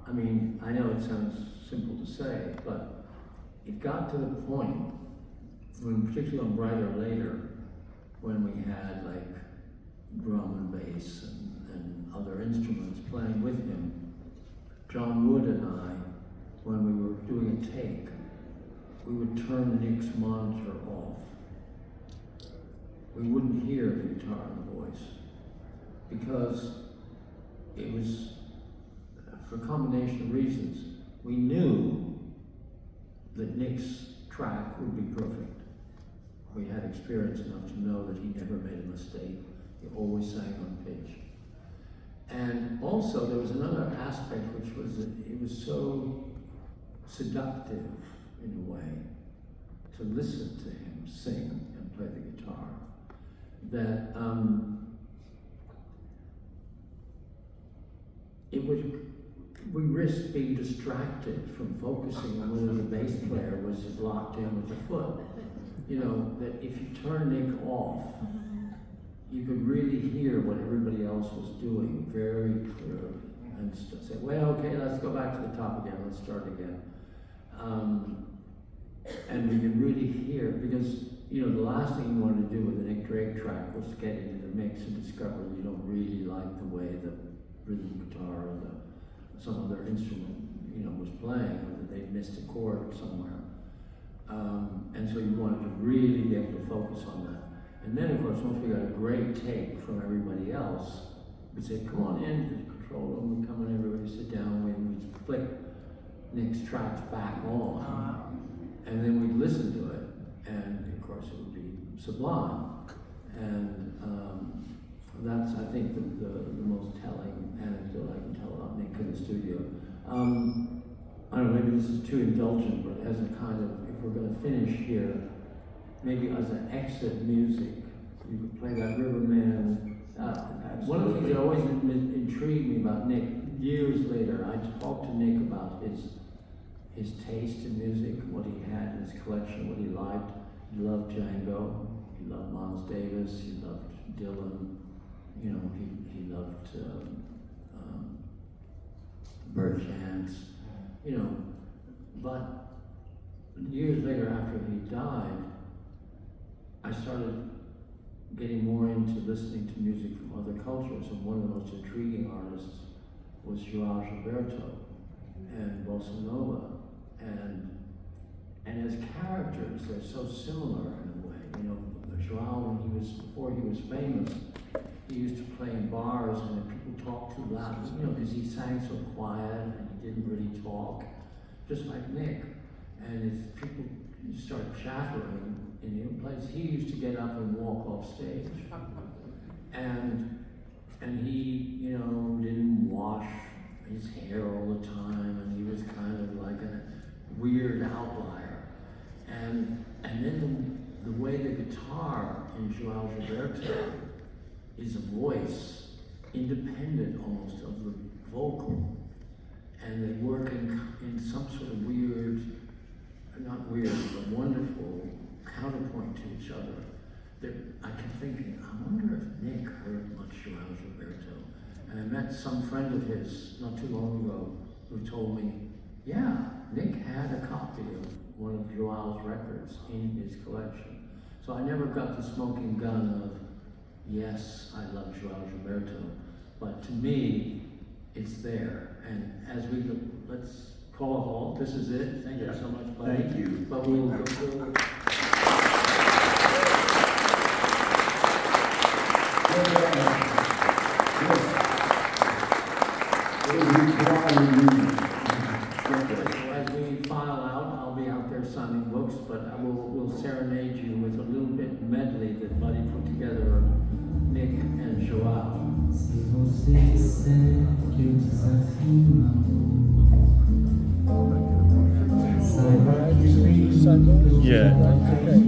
I mean, I know it sounds simple to say, but it got to the point, when, particularly on Brighter Later, when we had like drum and bass and other instruments playing with him, John Wood and I, when we were doing a take, we would turn Nick's monitor off. We wouldn't hear the guitar and the voice, because it was, for a combination of reasons, we knew that Nick's track would be perfect. We had experience enough to know that he never made a mistake. He always sang on pitch. And also there was another aspect, which was that it was so seductive in a way to listen to him sing and play the guitar, that we risked being distracted from focusing on whether the bass player was locked in with the foot. You know, that if you turn Nick off, you could really hear what everybody else was doing very clearly, and say, well, okay, let's go back to the top again, let's start again. And we could really hear, because, you know, the last thing you wanted to do with the Nick Drake track was get into the mix and discover you don't really like the way the rhythm guitar or some other instrument, you know, was playing, or that they'd missed a chord somewhere. And so you wanted to really be able to focus on that. And then, of course, once we got a great take from everybody else, we'd say, come on in to the control room, we'd come in, everybody sit down, and we'd flick Nick's tracks back on, and then we'd listen to it, and of course it would be sublime. And that's, I think, the most telling anecdote I can tell about Nick in the studio. I don't know, maybe this is too indulgent, but as a kind of, if we're going to finish here, maybe as an exit music, you could play that Riverman. One of the things that always intrigued me about Nick, years later, I talked to Nick about his taste in music, what he had in his collection, what he liked. He loved Django, he loved Miles Davis, he loved Dylan, you know, he loved Bert Chance, you know, but years later after he died, I started getting more into listening to music from other cultures, and one of the most intriguing artists was Joao Gilberto and Bossa Nova, and as characters, they're so similar in a way. You know, Joao, before he was famous, he used to play in bars, and if people talked too loud, you know, because he sang so quiet and he didn't really talk, just like Nick. And if people started chattering in the place, he used to get up and walk off stage. And he, you know, didn't wash his hair all the time, and he was kind of like a weird outlier. And then the way the guitar in Joao Gilberto is a voice independent almost of the vocal, and they work in some sort of weird, not weird, but wonderful counterpoint to each other. That I kept thinking, I wonder if Nick heard much Joao Gilberto. And I met some friend of his not too long ago who told me, yeah, Nick had a copy of one of Joao's records in his collection. So I never got the smoking gun of, yes, I love Joao Gilberto, but to me, it's there. And as we look, let's call a halt. This is it. Thank you so much, buddy. Thank you. But we'll go forward. As we file out, I'll be out there signing books, but we'll serenade you with a little bit medley that Buddy put together of Nick and Joao. Se você disser que o desafio saiba que Yeah.